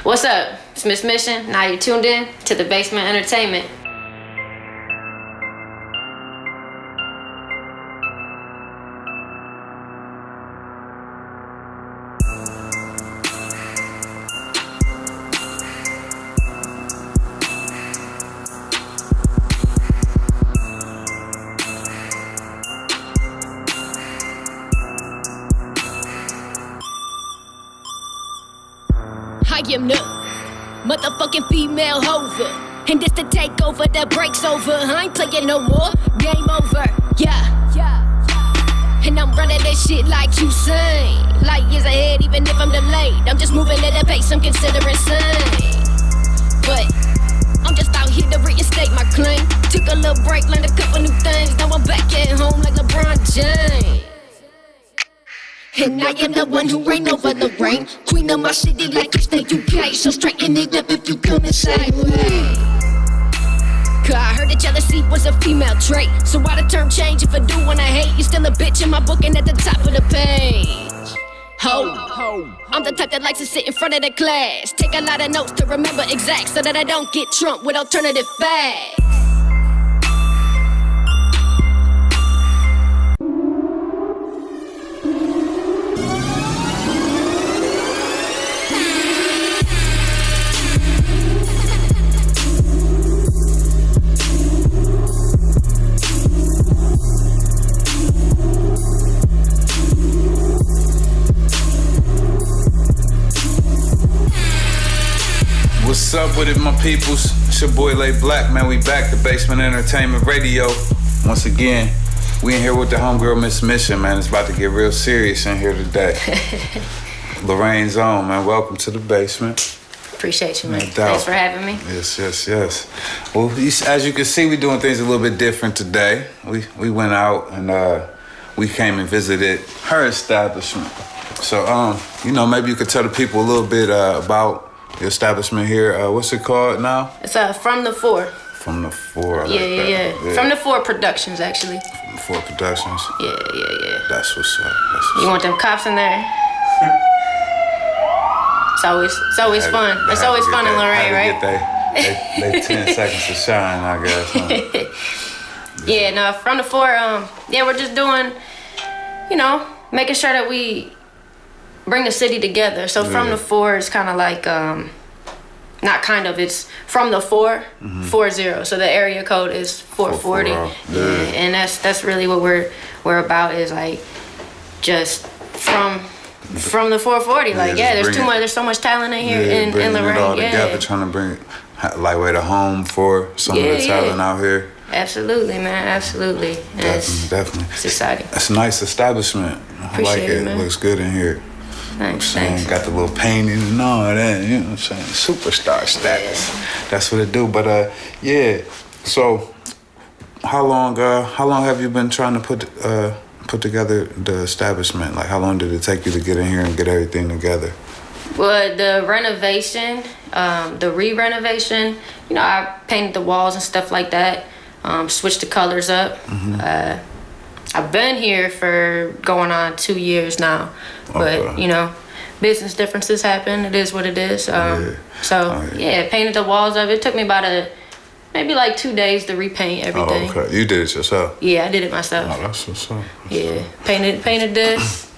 What's up? It's Miss Mission. Now you're tuned in to the Basement Entertainment. I am the motherfucking female hover, and this the takeover that breaks over. I ain't playing no more, game over, yeah. And I'm running this shit like Usain, light years ahead even if I'm delayed. I'm just moving at a pace I'm considering insane, but I'm just out here to reinstate my claim. Took a little break, learned a couple new things. Now I'm back at home like LeBron James. And I am the one who reign over the rain. Queen of my city like it's the UK. So straighten it up if you come inside way. Cause I heard that jealousy was a female trait. So why the term change if I do when I hate? You still a bitch in my book and at the top of the page. Ho, I'm the type that likes to sit in front of the class. Take a lot of notes to remember exact, so that I don't get trumped with alternative facts. What's up with it, my peoples? It's your boy Lay Black, man. We back, the Basement Entertainment Radio. Once again, we in here with the homegirl Miss Mission, man. It's about to get real serious in here today. Lorraine's on, man. Welcome to the basement. Appreciate you, man. No doubt. Thanks for having me. Yes. Well, as you can see, we're doing things a little bit different today. We went out and we came and visited her establishment. So, maybe you could tell the people a little bit about the establishment here. What's it called now? It's From the Four. From the Four. I like Yeah. that. From the Four Productions, actually. From the Four Productions. Yeah. That's what's up. You want them cops in there? It's always fun. It's always fun in Lorraine, right? They 10 seconds to shine, I guess. Huh? Yeah, no, From the Four, we're just doing, making sure that we bring the city together. So From the Four is kind of like, it's From the Four, 40. So the area code is 440. Yeah, and that's really what we're about, is like just from the 440. Like, there's so much talent in here in Lorraine. Bringing it all together, trying to bring Lightweight a home for some of the talent out here. Absolutely, man. Absolutely. Definitely. It's exciting. It's a nice establishment. I like it. It looks good in here. Thanks. Got the little painting and all that, you know what I'm saying? Superstar status. That's what it do. But so how long have you been trying to put together the establishment? Like, how long did it take you to get in here and get everything together? Well, the renovation, the re-renovation, I painted the walls and stuff like that, switched the colors up. I've been here for going on 2 years now, but business differences happen. It is what it is. Painted the walls up. It took me about maybe like 2 days to repaint everything. Oh, okay. You did it yourself? Yeah, I did it myself. Oh, that's what's up. Painted this,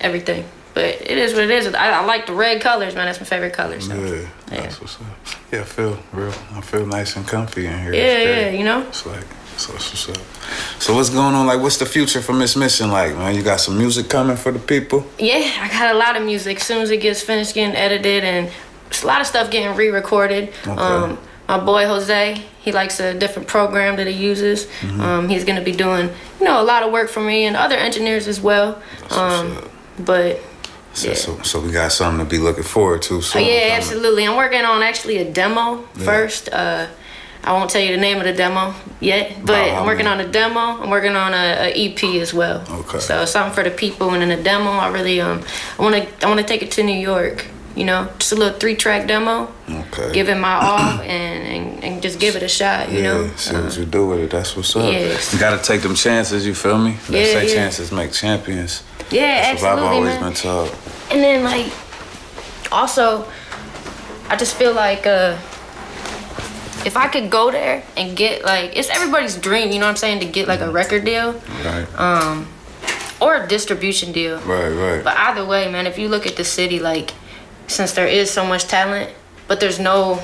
everything. But it is what it is. I like the red colors, man. That's my favorite color. So. Yeah, that's what's up. Yeah, I feel nice and comfy in here. It's like, so what's up. So what's going on? Like, what's the future for Miss Mission like, man? You got some music coming for the people? Yeah, I got a lot of music. As soon as it gets finished getting edited, and there's a lot of stuff getting re-recorded. Okay. My boy Jose, he likes a different program that he uses. He's gonna be doing, a lot of work for me and other engineers as well. But So we got something to be looking forward to. So absolutely. I'm working on actually a demo first. I won't tell you the name of the demo yet, but I'm working on a demo. I'm working on a EP as well. Okay. So something for the people, and in the demo, I really I want to take it to New York. Just a little 3-track demo. Okay. Give it my all and just give it a shot. See what you do with it. That's what's up. Yes. You gotta take them chances. You feel me? They say chances make champions. Yeah, That's what absolutely, I've always man. been taught. And then Also, I just feel like if I could go there and get like, it's everybody's dream, you know what I'm saying, to get like a record deal, Right. or a distribution deal. Right. But either way, man, if you look at the city, like, since there is so much talent, but there's no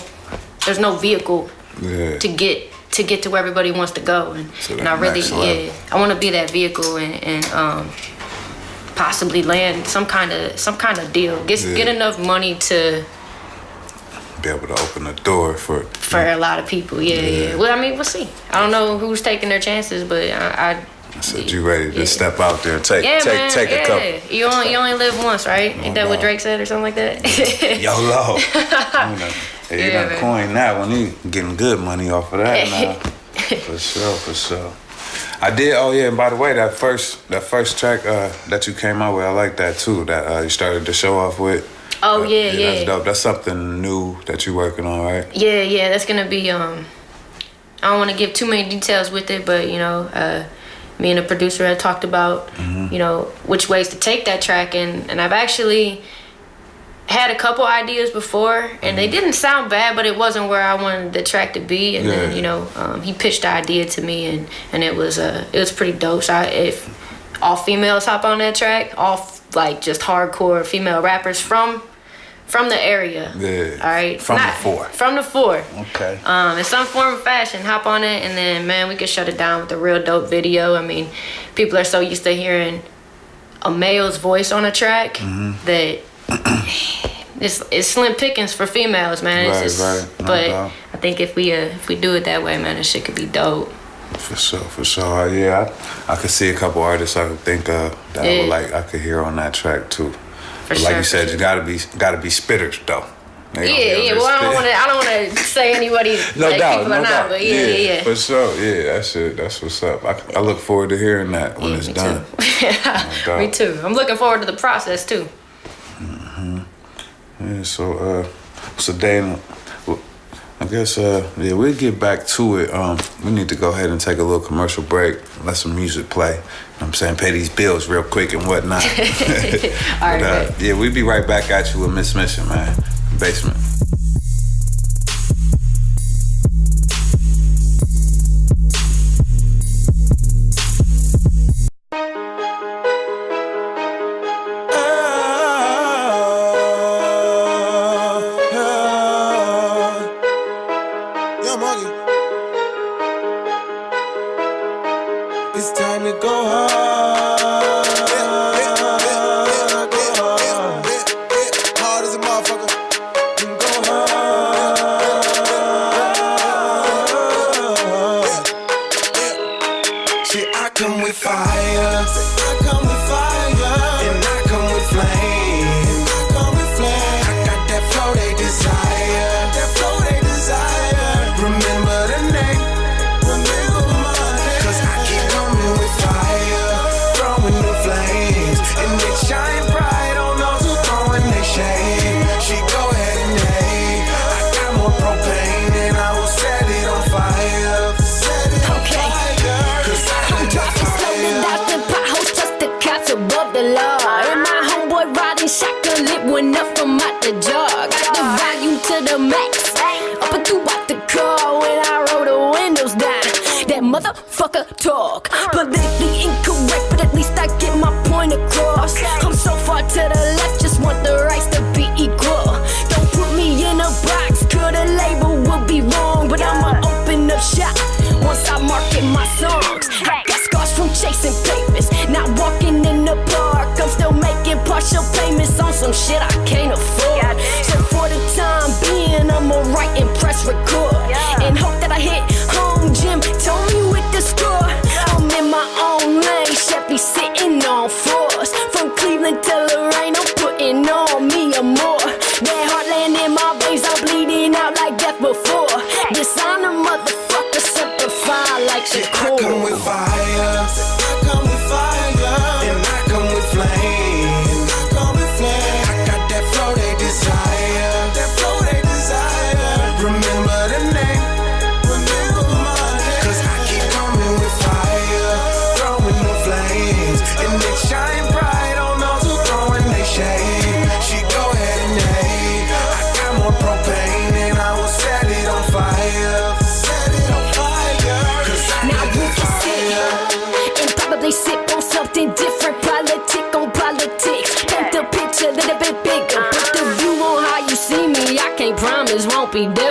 vehicle Yeah. to get to where everybody wants to go, and, So and I really, next level. I want to be that vehicle and possibly land some kind of deal, get enough money to be able to open the door for a lot of people. Yeah. Well, I mean, we'll see. I don't know who's taking their chances, but I said you ready to step out there and take a couple. You only live once, right? Ain't that what Drake said or something like that? YOLO. He done man. coined that one. He getting good money off of that now. For sure. I did. Oh yeah, and by the way, that first track that you came out with, I like that too. That you started the show off with. Oh yeah. That's dope. That's something new that you're working on, right? Yeah. That's gonna be. I don't want to give too many details with it, but you know, me and the producer had talked about, you know, which ways to take that track, and I've actually had a couple ideas before, and they didn't sound bad, but it wasn't where I wanted the track to be. And then, you know, he pitched the idea to me, and it was pretty dope. So if all females hop on that track, all like just hardcore female rappers from the area. Yeah. All right. From the four. Okay. Okay. In some form or fashion, hop on it, and then man, we could shut it down with a real dope video. I mean, people are so used to hearing a male's voice on a track that it's slim pickings for females, man. Right. No but doubt. I think if we do it that way, man, this shit could be dope. For sure. Yeah, I could see a couple artists I could think of that I would like. I could hear on that track too. But like you said, you gotta be spitters though. Yeah. Well, I don't want to say anybody. No like, doubt. people are not, but yeah. For sure. Yeah, that's it. That's what's up. I look forward to hearing that when it's me done. Too. Me too. I'm looking forward to the process too. Yeah. So Dana, I guess we'll get back to it. We need to go ahead and take a little commercial break. Let some music play. You know what I'm saying, pay these bills real quick and whatnot. All right. Yeah, we'll be right back at you with Miss Mission, man. Basement. It's time to go hard. Hard as a motherfucker. And go hard. Shit, I come with fire. I come with fire. And I come with flame. I got that flow they desire. Remember the name. Remember my name. 'Cause I keep coming with fire. Throwing the flames. And they shine bright on those who throwing their shade. She go ahead and hate. I got more propane and I will set it on fire. Okay. 'Cause I'm dropping slowly out the potholes just the cops above the law. And my homeboy riding shotgun lit one up from out the jar. Got the volume to the max. Up and throughout the car when I roll the windows down. That motherfucker talk. Politically incorrect, but at least I get my point across. I'm so far to the left, just want the rights to be equal. Don't put me in a box, cause the label will be wrong. But I'ma open up shop once I market my songs. I got scars from chasing papers, not walking in the park. I'm still making partial payments on some shit I can't afford. So for the time being, I'ma write and press record and hope that I hit home. Jim told me with the score. I'm in my own lane, Chevy sitting on fours. From Cleveland to Lorraine, I'm putting on me a more. That heartland in my veins, I'm bleeding out like death before. Dishonor, motherfucker, simplify like the I come core. with fire. I come with fire. And I come with flame. I got that flow they desire. Remember the name. Remember my name. 'Cause I keep coming with fire. Throwing the flames. And they shine bright on those who throwing their shade. She go ahead and hate.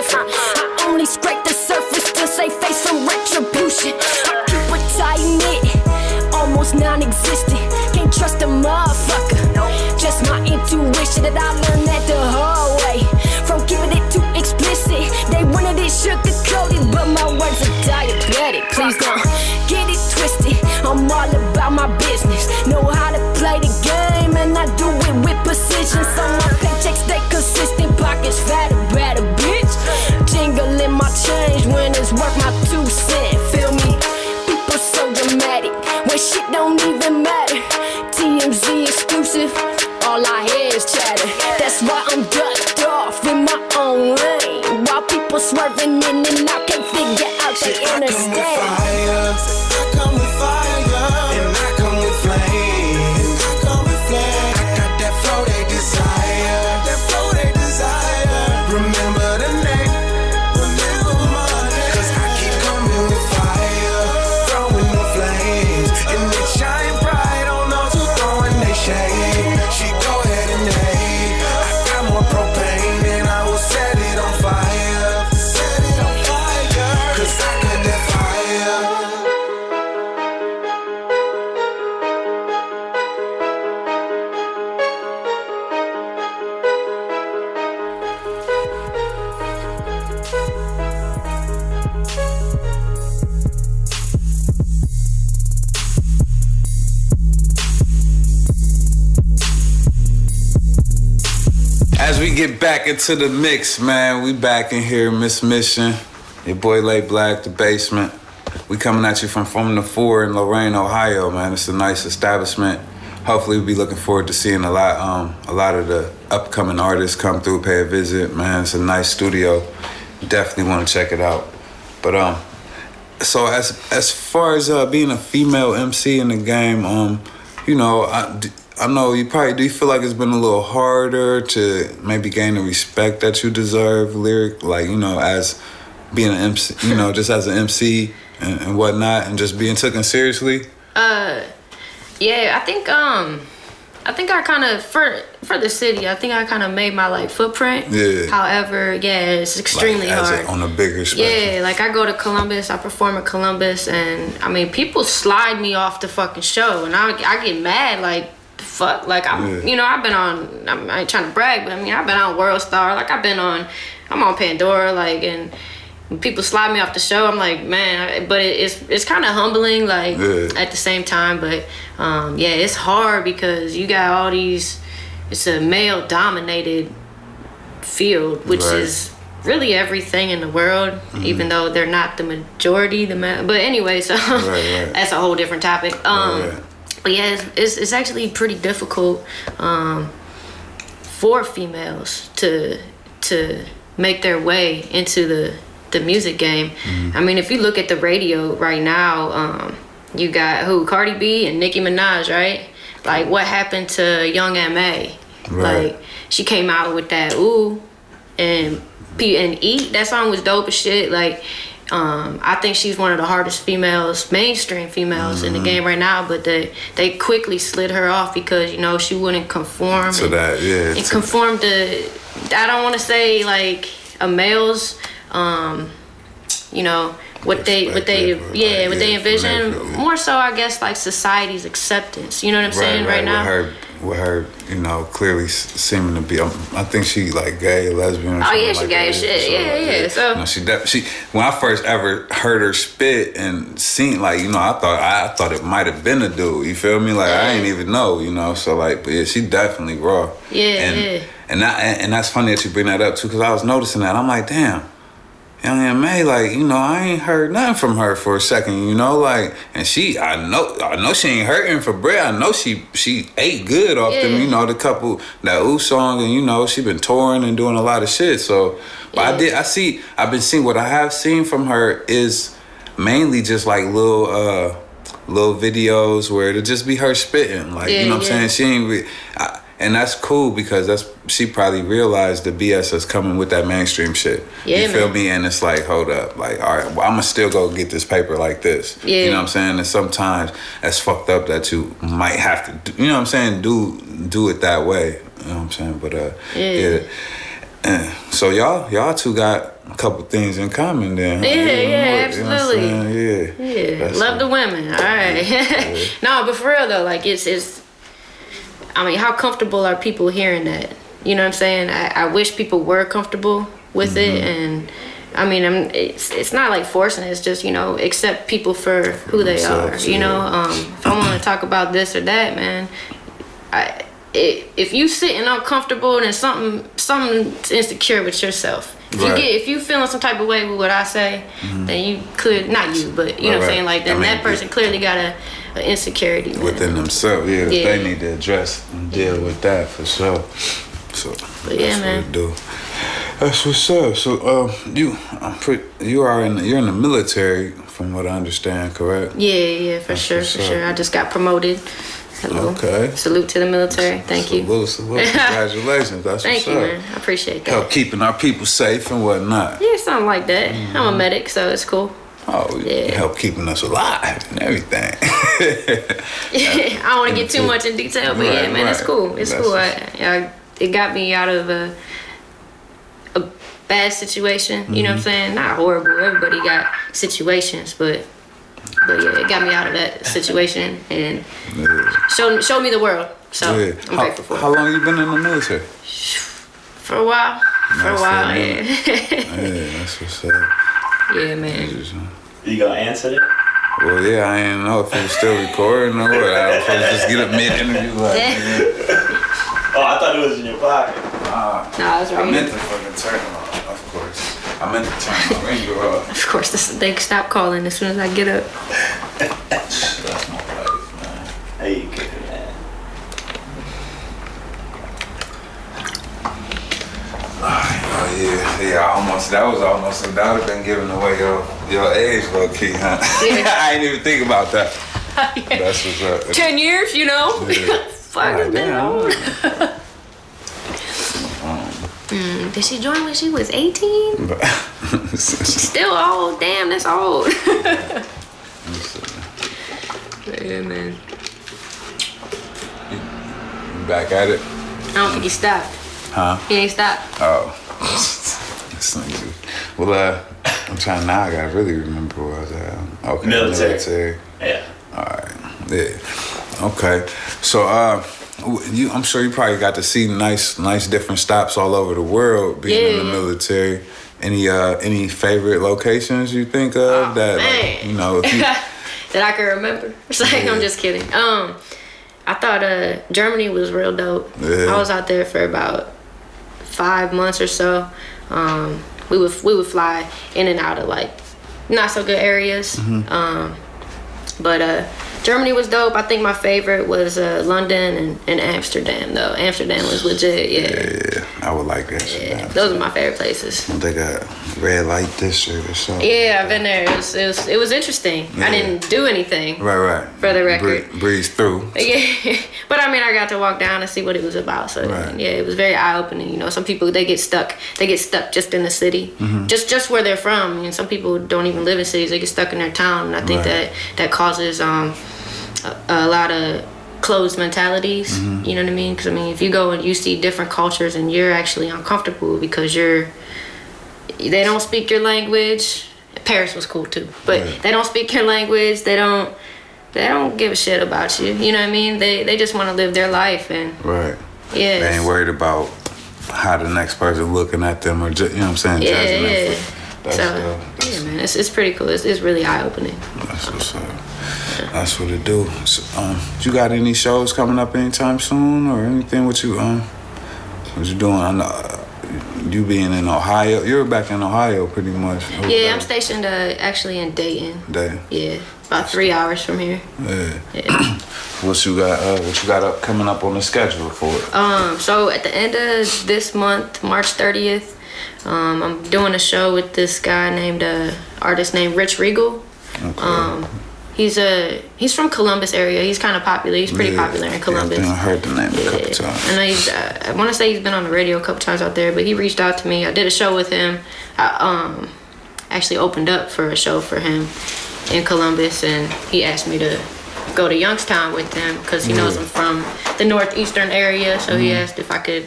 exclusive. I only scrape the surface to save face from retribution. I keep it tight knit, almost non-existent. Can't trust a motherfucker. Just my intuition that I learned that the hard way. From keeping it too explicit, they wanted it sugar-coated, but my words are diabetic. Please don't get it twisted. I'm all about my business. Know how to play the game, and I do it with precision. So my paychecks stay consistent, pockets fatter, better, bitch. Jingling my change when it's worth my 2 cents. Feel me? People so dramatic when shit don't even matter. TMZ exclusive, all I hear is chatter. That's why I'm ducked off in my own lane, while people swerving in and out can't figure out they understand. I come with fire, and I come with flame. I come with flame. I got that flow they desire, that flow they desire. Remember the name, remember my name. 'Cause I keep coming with fire, throwing the flames, and it shine bright on those who throwing their shade. She go ahead and hate. I got more propane, and I will set it on fire, set it on fire. 'Cause I got that fire. As we get back into the mix, man, we back in here, Miss Mission. Your boy Lay Black, the basement. We coming at you from the 4 in Lorain, Ohio, man. It's a nice establishment. Hopefully we'll be looking forward to seeing a lot of the upcoming artists come through, pay a visit, man. It's a nice studio. Definitely want to check it out. But so as far as being a female MC in the game, you know, I know you probably do. You feel like it's been a little harder to maybe gain the respect that you deserve, lyric, like, you know, as being an MC, you know, just as an MC and whatnot, and just being taken seriously. Yeah, I think I kind of for the city, I think I kind of made my like footprint. Yeah. However, yeah, it's extremely like, hard. On a bigger spectrum. Yeah, like I go to Columbus, I perform in Columbus, and I mean people slide me off the fucking show, and I get mad like. Fuck, like you know, I've been on. I ain't trying to brag, but I mean, I've been on World Star. Like I'm on Pandora. Like, and when people slide me off the show, I'm like, man. But it's kind of humbling, like at the same time. But yeah, it's hard because you got all these. It's a male dominated field, which is really everything in the world, even though they're not the majority. But anyway, so that's a whole different topic. But yeah, it's actually pretty difficult for females to make their way into the music game. I mean, if you look at the radio right now, you got Cardi B and Nicki Minaj, right? Like, what happened to Young M.A.? Like, she came out with that Ooh and Eat. That song was dope as shit. Like, I think she's one of the hardest females, mainstream females in the game right now, but they quickly slid her off because, you know, she wouldn't conform. So that, yeah. And conform to, I don't want to say like a male's, you know, what they envision. More so, I guess, like society's acceptance. You know what I'm saying right now? With her, you know, clearly seeming to be, I think she like gay, lesbian. Oh yeah, she like gay as shit. Yeah. So you know, she when I first ever heard her spit and seen, like, you know, I thought it might have been a dude. You feel me? Like I didn't even know, you know. So like, but yeah, she definitely raw. Yeah. And that's funny that you bring that up too, because I was noticing that. I'm like, damn. Young M.A., like, you know, I ain't heard nothing from her for a second, you know, like, and I know she ain't hurting for bread. I know she ate good off them, you know, that Ooh song, and, you know, she been touring and doing a lot of shit, so, but I've been seeing, what I have seen from her is mainly just like little videos where it'll just be her spitting, like, you know what I'm saying, she ain't and that's cool because she probably realized the BS that's coming with that mainstream shit. You feel me? And it's like, hold up, like, all right, well, I'm gonna still go get this paper like this. You know what I'm saying? And sometimes that's fucked up that you might have to, you know what I'm saying, do it that way. You know what I'm saying? But so y'all two got a couple things in common then. Huh? Yeah, Even yeah, more, absolutely. You know what I'm saying? Yeah, That's love it. the women. All right. No, but for real though, like it's. I mean, how comfortable are people hearing that? You know what I'm saying? I wish people were comfortable with it, and I mean, it's not like forcing it. It's just, you know, accept people for who they are. themselves, You yeah. know, if I want to talk about this or that, man, if you sitting uncomfortable and something's insecure with yourself. Right. If you feeling some type of way with what I say, then you could, not you, but you know what I'm saying, like then I mean, that person clearly got a insecurity, man. Within themselves, yeah, Yeah. they need to address and deal with that for sure. So But yeah, that's man. what it do. That's what's up. So you're in the military, from what I understand, correct? Yeah, for That's sure, what's for up. sure. I just got promoted. Hello. Okay. Salute to the military. Thank you. Salute. Congratulations. That's Thank what's you, up. man. I appreciate that. Help keeping our people safe and whatnot. Yeah, something like that. I'm a medic, so it's cool. Oh, Yeah. help keeping us alive and everything. I don't want to get too much in detail, but yeah, Right, man, it's right. cool. It's That's cool. what's It got me out of a bad situation. You know what I'm saying? Not horrible. Everybody got situations, but yeah, it got me out of that situation and showed me the world. So Yeah. I'm grateful for it. How long you been in the military? For a while. Nice, Yeah. Yeah, that's what's up. Yeah, man. You gonna answer that? Well, yeah, I didn't know if it was still recording or what. I was supposed to just get a mid-interview like, Yeah. Oh, I thought it was in your pocket. Nah, it's I right meant here. to fucking turn it off, of course. I meant to turn my ringer off. Of course, they stop calling as soon as I get up. That's my life, man. Hey, you good, man. Oh, yeah, that would have been giving away your age, low key, huh? Yeah. I didn't even think about that. That's what's up. 10 years, you know? Yeah. Fuck, it's been Damn. long. Did she join when she was 18? Still old. Damn, that's old. Yeah, man. You back at it? I don't think he stopped. Huh? He ain't stopped. Oh. This nigga. Well, I'm trying now. I gotta really remember where I was at. Okay. Military. Yeah. All right. Yeah. Okay. So, I'm sure you probably got to see nice different stops all over the world being in the Yeah. military. Any favorite locations you think of that, man. like, you know, if you, That I can remember. It's like, I'm just kidding. I thought Germany was real dope. Yeah. I was out there for about 5 months or so. We would fly in and out of like not so good areas. But Germany was dope. I think my favorite was London and Amsterdam though. Amsterdam was legit, yeah. I would like that shit. Yeah, those are my favorite places. They got red light district or something. Yeah, I've been there. It was interesting. Yeah. I didn't do anything. Right. For the record. Breeze through. Yeah, but I mean, I got to walk down and see what it was about. So Right. yeah, it was very eye opening. You know, some people they get stuck just in the city, just where they're from. I mean, some people don't even live in cities; they get stuck in their town, and I think Right. that causes a lot of closed mentalities. You know what I mean? Because I mean, if you go and you see different cultures and you're actually uncomfortable because they don't speak your language. Paris was cool too, but Right. they don't speak your language. They don't give a shit about you. You know what I mean? They just want to live their life and Right. yeah. They ain't worried about how the next person looking at them or you know what I'm saying? Yeah, Judging them yeah. for- That's So dope. yeah, man, it's pretty cool. It's really eye opening. That's what's up. That's what it do. So, you got any shows coming up anytime soon or anything? What you doing? I know, you being in Ohio. You're back in Ohio pretty much. Yeah, I'm stationed actually in Dayton. Day. Yeah, about 3 hours from here. Yeah. Yeah. What you got up coming up on the schedule for it? So at the end of this month, March 30th, I'm doing a show with this guy named artist named Rich Regal. Okay. He's from Columbus area. He's kind of popular. He's pretty popular in Columbus. Yeah, I heard the name a couple Yeah. times. I know I want to say he's been on the radio a couple times out there, but he reached out to me. I did a show with him. I actually opened up for a show for him in Columbus, and he asked me to go to Youngstown with them because he knows I'm from the northeastern area. So he asked if I could,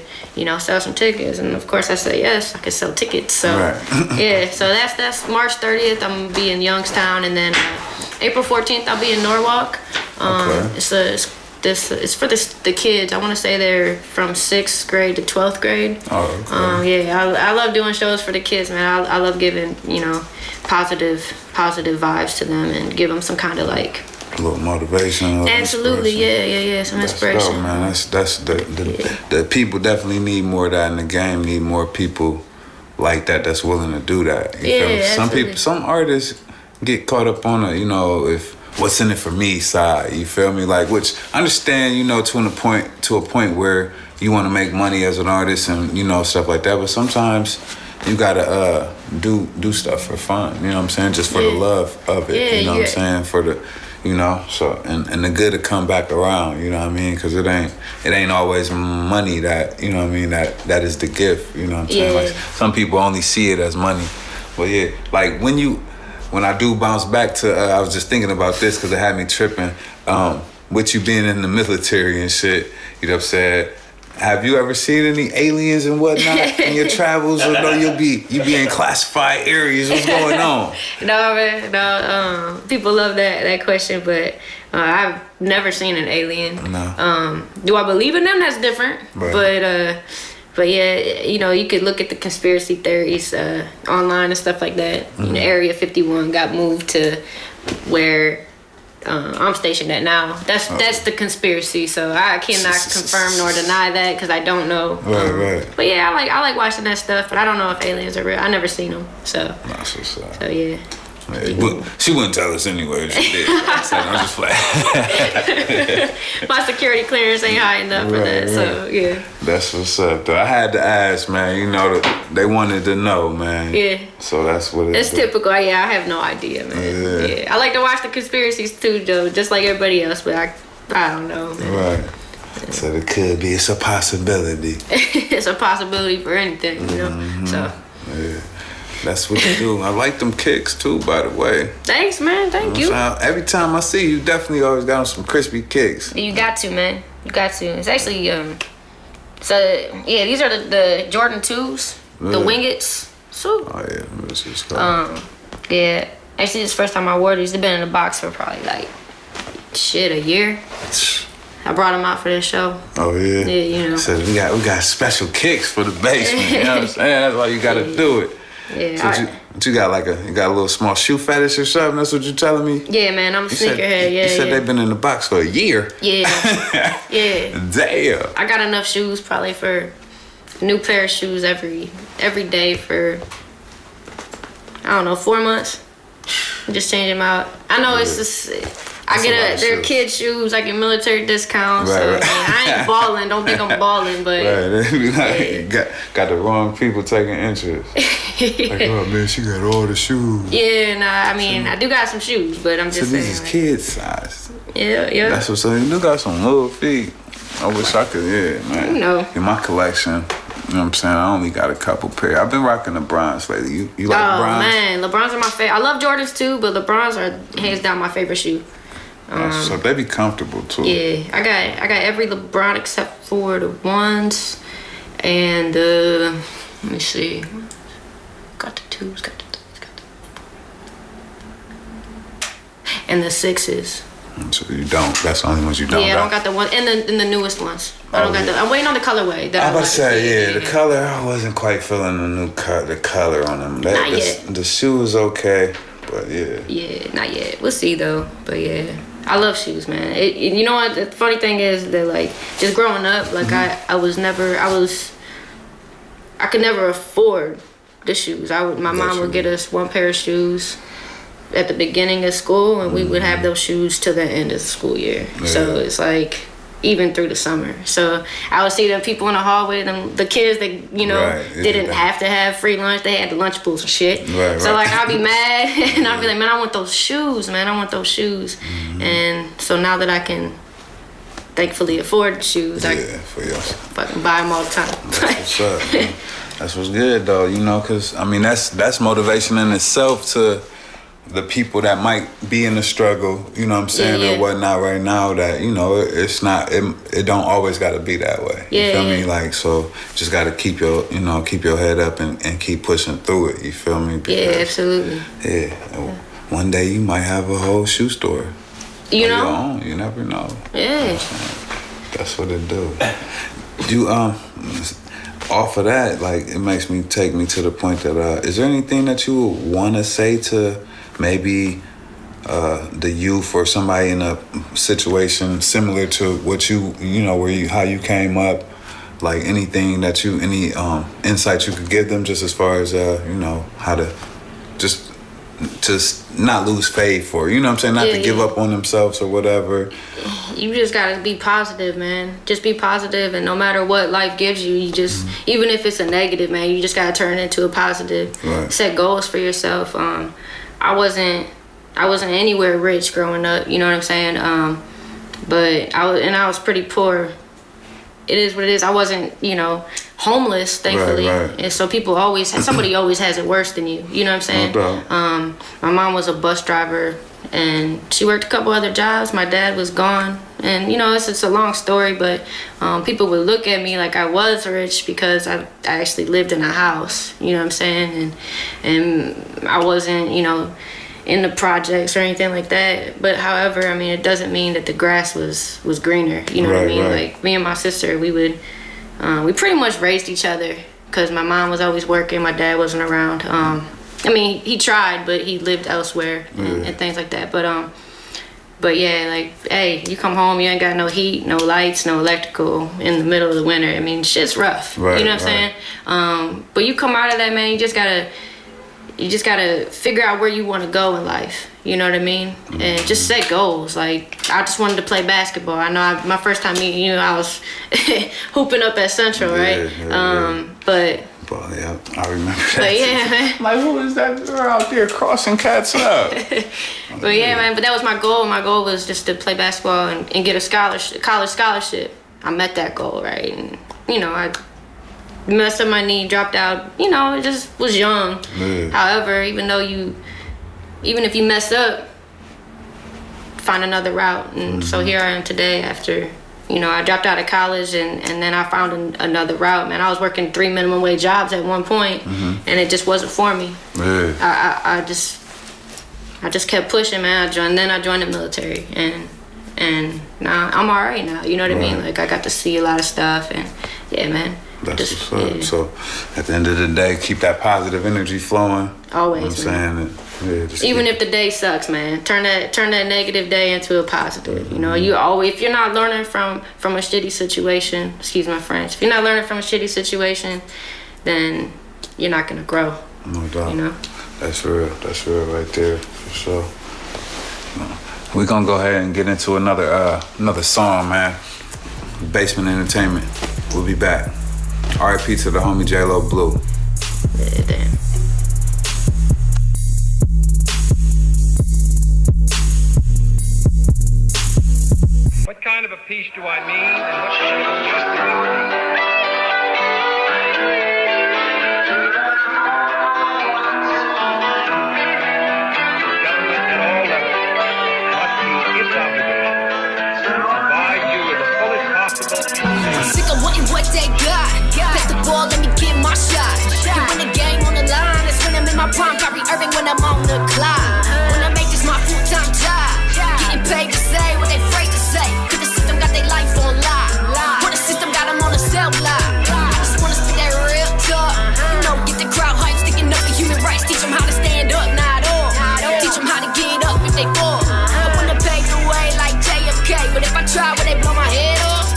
sell some tickets, and of course I said yes, I could sell tickets. So yeah, so that's March 30th. I'm gonna be in Youngstown, and then April 14th I'll be in Norwalk. It's for the kids. I want to say they're from 6th grade to 12th grade. Oh, okay. I love doing shows for the kids, man. I love giving, positive vibes to them and give them some kind of like a little motivation. Absolutely, yeah. Some inspiration. Dope, man. That's the people definitely need more of that in the game. Need more people like that that's willing to do that. You feel me? Absolutely. Some artists get caught up on if what's in it for me side. You feel me? Like, which I understand, to a point where you want to make money as an artist and stuff like that. But sometimes you gotta do stuff for fun. You know what I'm saying? Just for the love of it. You know what I'm saying? For the so and the good to come back around, you know what I mean? Because it ain't always money that, you know what I mean, that is the gift, you know what I'm saying? Like, some people only see it as money. But yeah, like when I do bounce back to, I was just thinking about this because it had me tripping, with you being in the military and shit, you know what I'm saying? Have you ever seen any aliens and whatnot in your travels? Or no, you be in classified areas? What's going on? No, man, no. People love that question, but I've never seen an alien. No. Do I believe in them? That's different. Right. But yeah, you could look at the conspiracy theories online and stuff like that. Area 51 got moved to where I'm stationed at now. That's the conspiracy. So I cannot confirm nor deny that because I don't know. Right. But yeah, I like watching that stuff. But I don't know if aliens are real. I never seen them. So. That's what's up. So yeah. She wouldn't tell us anyway if she did. I'm just playing. My security clearance ain't high enough for that. So yeah. That's what's up, though. I had to ask, man. They wanted to know, man. Yeah. So that's what it is. It's typical. Yeah, I have no idea, man. Yeah. I like to watch the conspiracies too, Joe, just like everybody else. But I don't know, man. Right. So it could be. It's a possibility. It's a possibility for anything, So. Yeah. That's what you do. I like them kicks too, by the way. Thanks, man. Thank you. Every time I see you, definitely always got on some crispy kicks. You got to, man. You got to. It's actually these are the Jordan 2s, the Wingets. So. Oh yeah, let's just go. Yeah. Actually, this is the first time I wore these. They've been in the box for probably a year. I brought them out for this show. Oh yeah. Yeah, So we got special kicks for the basement. You know what I'm saying? That's why you got to do it. Yeah. So you got you got a little small shoe fetish or something? That's what you're telling me? Yeah, man. I'm a sneakerhead. You said they've been in the box for a year. Yeah. Yeah. Damn. I got enough shoes probably for a new pair of shoes every day for, I don't know, 4 months. Just change them out. I know it's just, they're kid shoes, I get military discounts. Right, so, right. I ain't balling. Don't think I'm balling, but. Right. Got the wrong people taking interest. Like, oh man, she got all the shoes. Yeah, nah, I mean, I do got some shoes, but I'm just saying. So these is kid size. Yeah. That's what's up. You do got some little feet. I wish I could, man. In my collection, you know what I'm saying? I only got a couple pair. I've been rocking the LeBrons lately. You like LeBrons? Oh man, LeBrons are my favorite. I love Jordans too, but LeBrons are hands down my favorite shoe. So they be comfortable too. Yeah, I got every LeBron except for the ones and let me see. Got the 2s, got the 3s, got the and the 6s. So you don't. That's the only ones you don't. Yeah, I don't got the one and the newest ones. I don't got the. I'm waiting on the colorway. I was about to say, the color. I wasn't quite feeling the color on them. Not yet. The shoe is okay, but yeah. Yeah, not yet. We'll see though. But yeah, I love shoes, man. You know what? The funny thing is that just growing up, I could never afford the shoes. My mom would get us one pair of shoes at the beginning of school, and we would have those shoes till the end of the school year. Yeah. So it's even through the summer. So I would see the people in the hallway, the kids that didn't have to have free lunch. They had the lunch pools and shit. Right, so I'd be mad, and I'd be like, man, I want those shoes, man. I want those shoes. Mm-hmm. And so now that I can thankfully afford the shoes, I fucking buy them all the time. That's what's up. That's what's good though, because I mean that's motivation in itself to the people that might be in the struggle, you know what I'm saying, Yeah, yeah. or whatnot right now, that, you know, it's not, it don't always got to be that way. Yeah, you feel yeah. me? Like, so just got to keep your, you know, keep your head up and keep pushing through it. You feel me? Yeah, Because, absolutely. yeah. One day you might have a whole shoe store. You of your know? own. You never know. Yeah. That's what it do. You off of that, like, it makes me take me to the point that is there anything that you would want to say to maybe the youth or somebody in a situation similar to what you know, where you, how you came up, like anything that you, any insight you could give them, just as far as you know, how to just not lose faith, or, you know what I'm saying, not to give up on themselves or whatever. You just gotta be positive, man. Just be positive, and no matter what life gives you, you just, even if it's a negative, man, you just gotta turn it into a positive. Right. Set goals for yourself. I wasn't anywhere rich growing up, you know what I'm saying? But I was pretty poor. It is what it is. I wasn't, you know, homeless, thankfully. Right. And so people always, somebody always has it worse than you. You know what I'm saying? No doubt. My mom was a bus driver, and she worked a couple other jobs. My dad was gone. And, you know, it's a long story, but people would look at me like I was rich because I actually lived in a house. You know what I'm saying? And I wasn't, you know, in the projects or anything like that. But however, I mean, it doesn't mean that the grass was greener. You know what I Right, mean? right. Like, me and my sister, we pretty much raised each other because my mom was always working, my dad wasn't around. I mean, he tried, but he lived elsewhere and things like that. But yeah, like, hey, you come home, you ain't got no heat, no lights, no electrical in the middle of the winter. I mean, shit's rough. Right, you know what I'm saying? But you come out of that, man, you just gotta figure out where you want to go in life. You know what I mean? And just set goals. Like, I just wanted to play basketball. I know my first time meeting you, I was hooping up at Central, right? But yeah, I remember that. But yeah, man. Like, who is that girl out there crossing cats up? But yeah, man. But that was my goal. My goal was just to play basketball and get a college scholarship. I met that goal, right? And, you know, I messed up my knee, dropped out. You know, it just was young. Yeah. However, even if you mess up, find another route. And so here I am today after, you know, I dropped out of college and then I found another route, man. I was working 3 minimum wage jobs at one point, and it just wasn't for me. Yeah. I just kept pushing, man. I joined the military, and now I'm all right now. You know what I mean? Like, I got to see a lot of stuff, and yeah, man. That's what's up. So at the end of the day, keep that positive energy flowing. Always, you know what I'm saying? Yeah, just even if the day sucks, man, turn that negative day into a positive. You know, if you're not learning from a shitty situation, excuse my French, if you're not learning from a shitty situation, then you're not gonna grow. No doubt. You know? That's real right there, for sure. We're gonna go ahead and get into another song, man. Basement Entertainment. We'll be back. R.I.P. to the homie J-Lo Blue. Yeah, damn. What kind of a piece do I mean, and what kind of a piece do I mean? Government at all levels must use its obligation to provide you with the fullest possible insight. Sick of wanting what they got. Pass the ball, let me get my shot. You win the game on the line. That's when I'm in my prime. Kyrie Irving when I'm on the clock. When I make this my full-time job. Getting paid to say what they afraid to say. Cause the system got their life on lock. When the system got them on the cell block. I just wanna spit that real talk. You know, get the crowd hype, sticking up for human rights. Teach them how to stand up, not all. Teach them how to get up if they fall. I wanna pave the way like JFK. But if I try, will they blow my head off?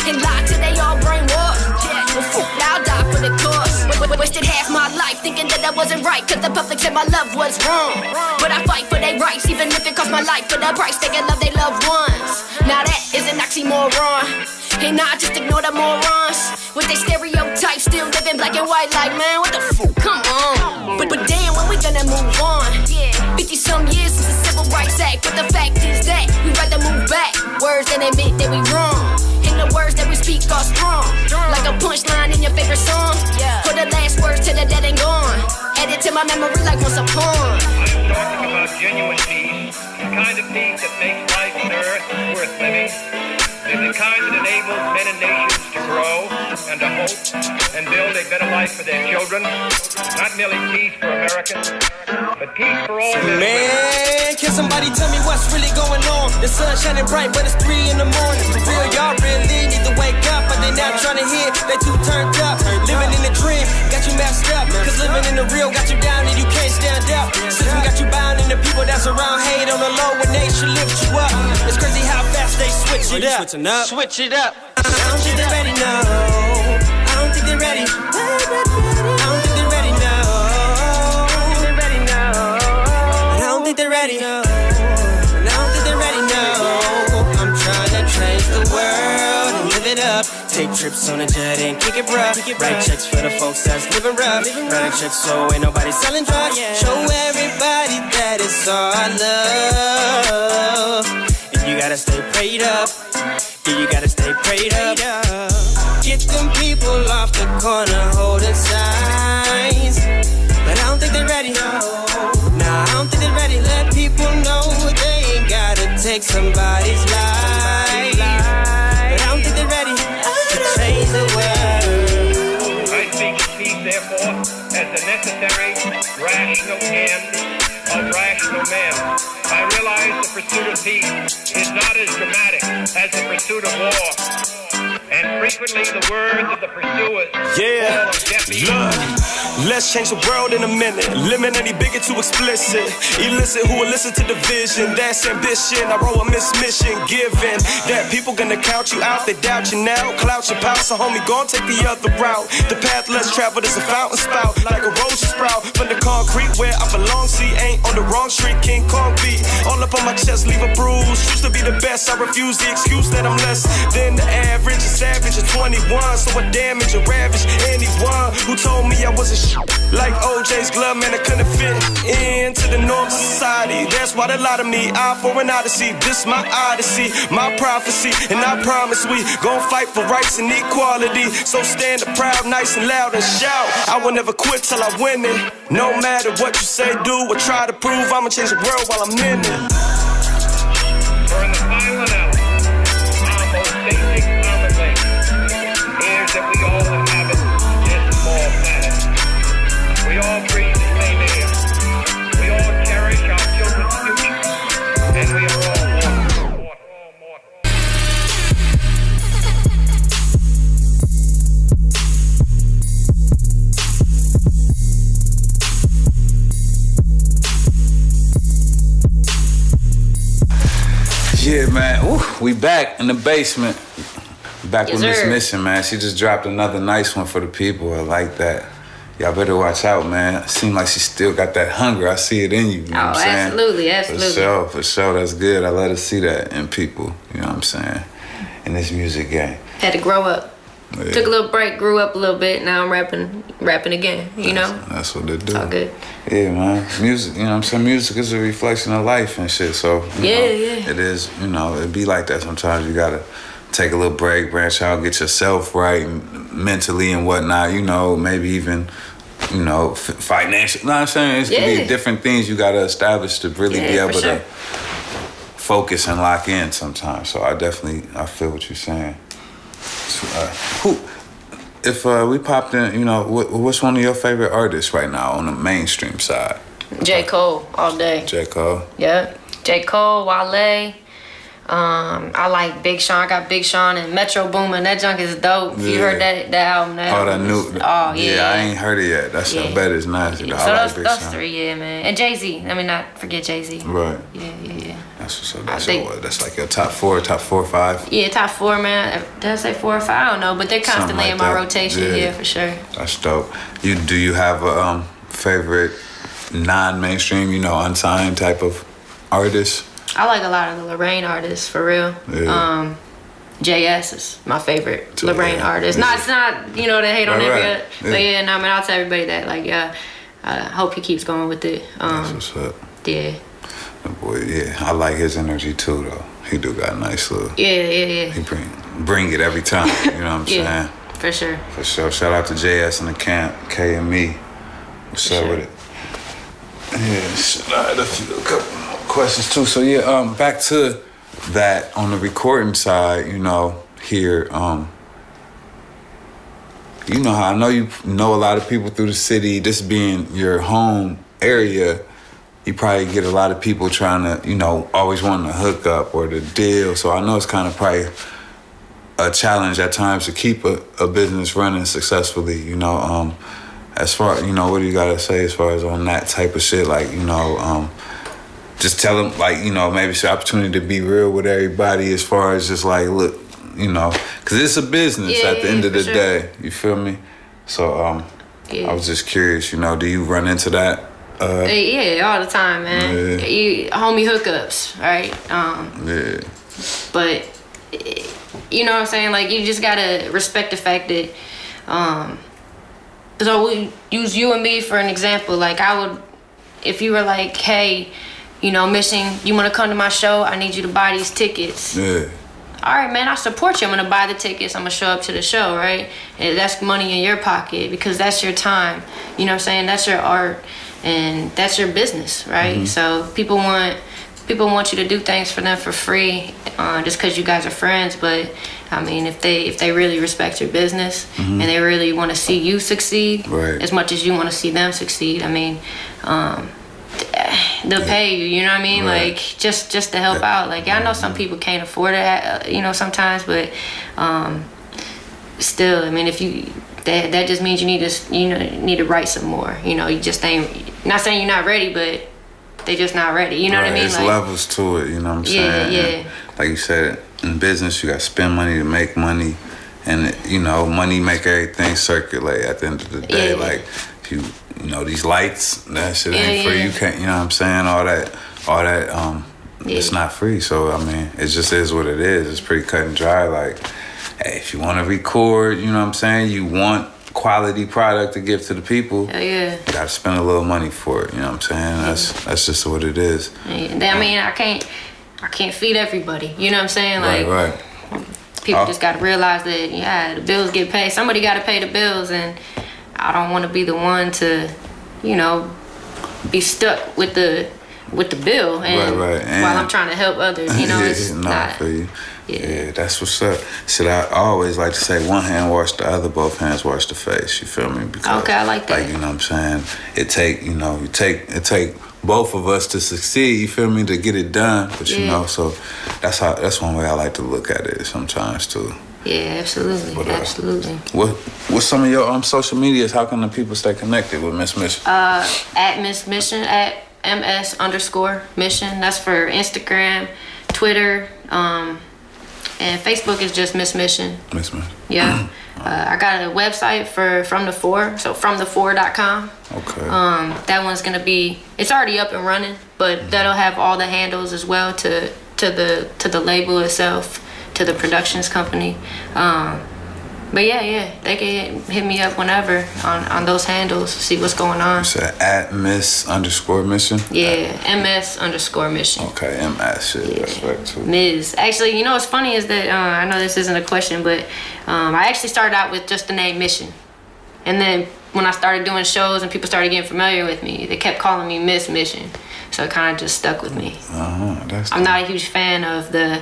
And lie till they all brainwashed. Well, fuck, I'll die for the cause. Wasted half my life thinking that I wasn't right. Cause the public said my love was wrong. But I fight for their rights, even if it cost my life. For the price, they can love their loved ones. Now that is an oxymoron. And I just ignore the morons. With their stereotypes, still living black and white. Like, man, what the fuck? Come on. But damn, when we gonna move on? 50-some years since the Civil Rights Act. But the fact is that we rather move back. Words that admit that we wrong. And the words that we speak are strong. Like a punchline in your favorite song. For the last words till the dead and gone. At it to my memory like once upon. I am talking about genuine peace, the kind of peace that makes life on earth worth living, and the kind that enables men and nations to grow and to hope and build a better life for their children. Not merely peace for Americans, but peace for all men. Man, can somebody tell me what's really going on? The sun's shining bright, but it's 3 in the morning. For real, y'all really need to wake up, but they not trying to hear. They too turned up. Living in a dream got you messed up. Cause living in the real got you down and you can't stand up. System got you bound and the people that's around hate on the low when they should lift you up. It's crazy how fast they switch it up. Switch it up. I don't think they're ready, no. I don't think they're ready. I don't think they're ready, no. I don't think they're ready. I don't think they're ready, no. I'm trying to change the world and live it up. Take trips on a jet and kick it rough. Write checks for the folks that's living rough. Write checks so ain't nobody selling drugs. Show everybody that it's all I love. And you gotta stay prayed up. Yeah, you gotta stay prayed up. Get them people off the corner holding signs. But I don't think they're ready. Nah, I don't think they're ready. Let people know they ain't gotta take somebody's life. But I don't think they're ready to change the world. I speak of peace, therefore, as the necessary, rational end of rational men. I realize the pursuit of peace is not as dramatic as the pursuit of war. And frequently the words of the pursuers fall on deaf ears. Look, let's change the world in a minute. Limit any bigot to explicit. Illicit who will listen to division. That's ambition. I roll a mission given that people gonna count you out. They doubt you now. Clout your pout. So homie, gon' take the other route. The path less traveled is a fountain spout. Like a rose sprout from the concrete where I belong. See, ain't on the wrong street. King Kong beat. All up on my chest, leave a bruise. Used to be the best. I refuse the excuse that I'm less than the average. A savage at 21. So I damage and ravage anyone who told me I wasn't like OJ's glove, man, I couldn't fit into the norms of society. That's why they lie to me. Eye for an odyssey. This my odyssey, my prophecy. And I promise we gon' fight for rights and equality. So stand up proud, nice and loud and shout. I will never quit till I win it. No matter what you say, do, or try to prove, I'ma change the world while I'm in it. For in the final analysis, our most basic common link is that we all inhabit this small planet. We all breathe the same air. We all cherish our children's future. And we are all mortal. Yeah, man. Ooh, we back in the basement. Back Yes, with Miss sir. Mission, man. She just dropped another nice one for the people. I like that. Y'all better watch out, man. It seems like she still got that hunger. I see it in you. You know what I'm saying? Absolutely, absolutely. For sure. That's good. I love to see that in people. You know what I'm saying? In this music game. Had to grow up. Yeah. Took a little break, grew up a little bit. Now I'm rapping again. You know, That's what they do. it's all good. Yeah, man. Music, you know what I'm saying? Music is a reflection of life and shit. So, you know, Yeah. it is, you know, it be like that sometimes. You gotta take a little break, branch out, get yourself right mentally and whatnot, you know, maybe even, you know, financial. You know what I'm saying? It can Yeah. be different things you gotta establish to really be Yeah, able for sure. to focus and lock in sometimes. So I feel what you're saying. So, if we popped in, you know, what's one of your favorite artists right now on the mainstream side? J. Cole all day. J. Cole. Yeah. J. Cole, Wale. I like Big Sean. I got Big Sean and Metro Boomin. That junk is dope. If you Yeah. heard that album. Oh, that album new. is- Oh, yeah. I ain't heard it yet. That's I Yeah. bet it's nice. Yeah, I so like those Sean. three, yeah, man. And Jay-Z. I mean, not forget Jay-Z. Right. Yeah. That's what's up. I That's, think- that's like your top four, or five. Yeah, top 4, man. Did I say 4 or 5? I don't know, but they're constantly like in my that. rotation. Yeah. Yeah, for sure. That's dope. Do you have a favorite non-mainstream, you know, unsigned type of artist? I like a lot of the Lorraine artists, for real. Yeah. JS is my favorite Yeah. Lorraine artist. Yeah. It's not, you know, they hate on Right, every right. other. But yeah, no, I mean, I'll tell everybody that. Like, yeah, I hope he keeps going with it. That's what's up. Yeah. Boy, yeah, I like his energy too, though. He do got a nice little. Yeah. He bring it every time. You know what I'm Yeah, saying? for sure. For sure. Shout out to JS in the camp, K and me. What's up sure. with it? Yeah, shit, I had a couple more questions too. So yeah, back to that on the recording side, you know, here, you know how I know you know a lot of people through the city, this being your home area, you probably get a lot of people trying to, you know, always wanting to hook up or the deal. So I know it's kind of probably a challenge at times to keep a business running successfully, you know. As far, you know, what do you gotta say as far as on that type of shit? Like, you know, just tell them, like, you know, maybe it's an opportunity to be real with everybody as far as just like, look, you know, because it's a business at the end of the day. You feel me? So I was just curious, you know, do you run into that? Yeah, all the time, man. Yeah. You homie hookups, right? Yeah. But you know what I'm saying? Like, you just gotta respect the fact that so we use you and me for an example. Like, I would, if you were like, hey, you know, Mission, you want to come to my show? I need you to buy these tickets. Yeah. All right, man, I support you. I'm gonna buy the tickets. I'm gonna show up to the show, right? And that's money in your pocket because that's your time. You know what I'm saying? That's your art and that's your business, right? So people want you to do things for them for free, just because you guys are friends. But I mean, if they really respect your business and they really want to see you succeed, Right. as much as you want to see them succeed, I mean, they'll pay you. You know what I mean? Right. Like just to help out. Like, I know some people can't afford it, you know, sometimes, but still, I mean, if you that just means you need to write some more. You know, you just ain't. Not saying you're not ready, but they just not ready. You know what I mean? It's Like, levels to it, you know what I'm saying? Yeah. And like you said, in business, you got to spend money to make money. And, you know, money make everything circulate at the end of the day. Yeah. Like, if you know, these lights, that shit ain't Yeah, free. yeah. You can't, you know what I'm saying? All that, it's not free. So, I mean, it just is what it is. It's pretty cut and dry. Like, hey, if you want to record, you know what I'm saying? You want quality product to give to the people. hell yeah. You got to spend a little money for it. You know what I'm saying? That's just what it is. Yeah. I mean, I can't feed everybody. You know what I'm saying? Like, Right. people just got to realize that, yeah, the bills get paid. Somebody got to pay the bills, and I don't want to be the one to, you know, be stuck with the bill and Right. And while I'm trying to help others. You know, it's not. for you. Yeah. Yeah, that's what's up. See, I always like to say, one hand wash the other, both hands wash the face. You feel me? Because, Okay, I like that. Like, you know what I'm saying? It take both of us to succeed. You feel me? To get it done. But you Yeah. know, so that's one way I like to look at it sometimes too. Yeah, absolutely, But, absolutely. What's some of your social medias? How can the people stay connected with Miss Mission? At Miss Mission, at MS_Mission. That's for Instagram, Twitter, and Facebook is just Miss Mission. Miss Mission. Yeah. I got a website for From the Four, so FromThe4.com. Okay. That one's gonna be, it's already up and running, but that'll have all the handles as well to the label itself, to the productions company. But yeah, they can hit me up whenever on those handles, see what's going on. So at Miss_Mission. Yeah, MS_Mission. Okay, MS. Shit, that's right too. Ms. Actually, you know what's funny is that I know this isn't a question, but I actually started out with just the name Mission, and then when I started doing shows and people started getting familiar with me, they kept calling me Miss Mission, so it kind of just stuck with me. I'm not a huge fan of the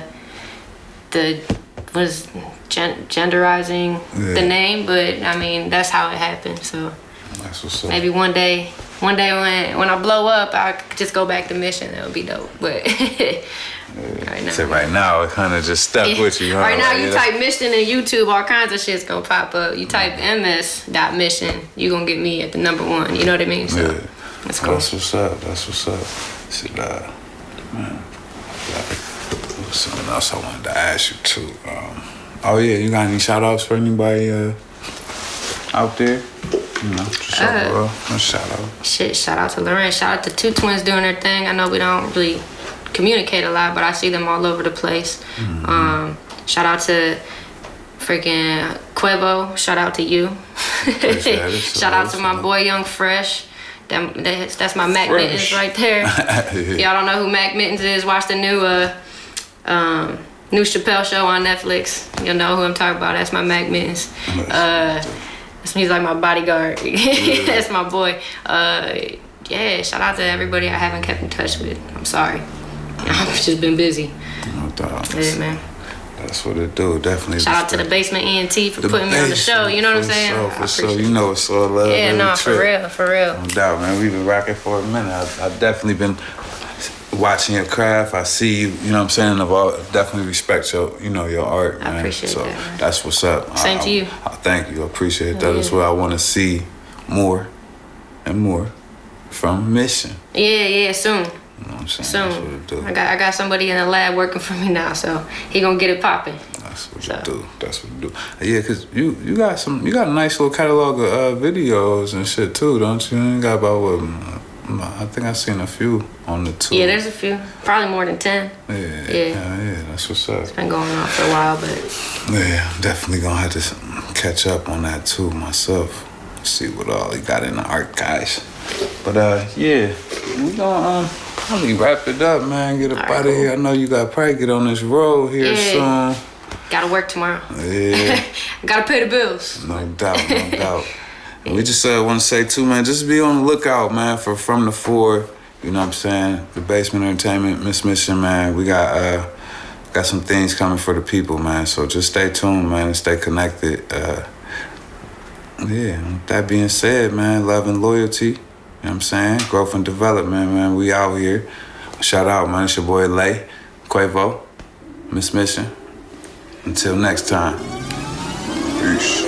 what is genderizing the name, but I mean that's how it happened. So That's what's up. maybe one day when I blow up, I could just go back to Mission. That would be dope. But right now, So right now, it kind of just stuck with you. Huh? right now, Like, you yeah, type Mission in YouTube, all kinds of shit's gonna pop up. You type MS.Mission, you gonna get me at the #1. You know what I mean? So Yeah. that's cool. That's what's up. That's what's up. See, man. There was something else I wanted to ask you too. Oh yeah, you got any shout outs for anybody out there? You know, just a shout out. Shit, shout out to Lauren. Shout out to Two Twins doing their thing. I know we don't really communicate a lot, but I see them all over the place. Shout out to freaking Quavo. Shout out to you. Appreciate it. Shout out to my boy Young Fresh. That's my Mac Mittens right there. If y'all don't know who Mac Mittens is, watch the new Chappelle show on Netflix. You'll know who I'm talking about. That's my Mac Mittens. He's like my bodyguard. That's my boy. yeah, shout out to everybody I haven't kept in touch with. I'm sorry. I've just been busy. No doubt. Yeah, man. That's what it do. Definitely. Shout out to the Basement ENT for putting me on the show. You know what I'm saying? For I sure. appreciate You know it's all love. Yeah, every no, trip. for real. No doubt, man. We've been rocking for a minute. I've definitely been watching your craft. I see you. You know what I'm saying? I've definitely respect your, your art, man. I appreciate so that, man. that's what's up. Same to you. I thank you. I appreciate that as well. I want to see more and more from Mission. Yeah, soon. You know what I'm saying? That's what Soon. it do. I got somebody in the lab working for me now, so he gonna get it popping. That's what So. you do. That's what you do. Yeah, cause you got a nice little catalog of videos and shit too, don't you? You got about what? I think I seen a few on the tour. Yeah, there's a few. Probably more than 10. Yeah. That's what's up. Been going on for a while, but Yeah, I'm definitely gonna have to catch up on that too myself. See what all he got in the archives. But yeah, we gonna probably wrap it up, man. Get up All right, out of here. I know you gotta probably get on this road here Yeah. soon. gotta work tomorrow. Yeah. Gotta pay the bills. No doubt, no doubt. And we just want to say too, man, just be on the lookout, man, for From the Four. You know what I'm saying? The Basement Entertainment, Miss Mission, man. We got some things coming for the people, man. So just stay tuned, man, and stay connected. Yeah, with that being said, man, love and loyalty. You know what I'm saying? Growth and development, man. We out here. Shout out, man. It's your boy Lay, Quavo, Miss Mission. Until next time. Peace.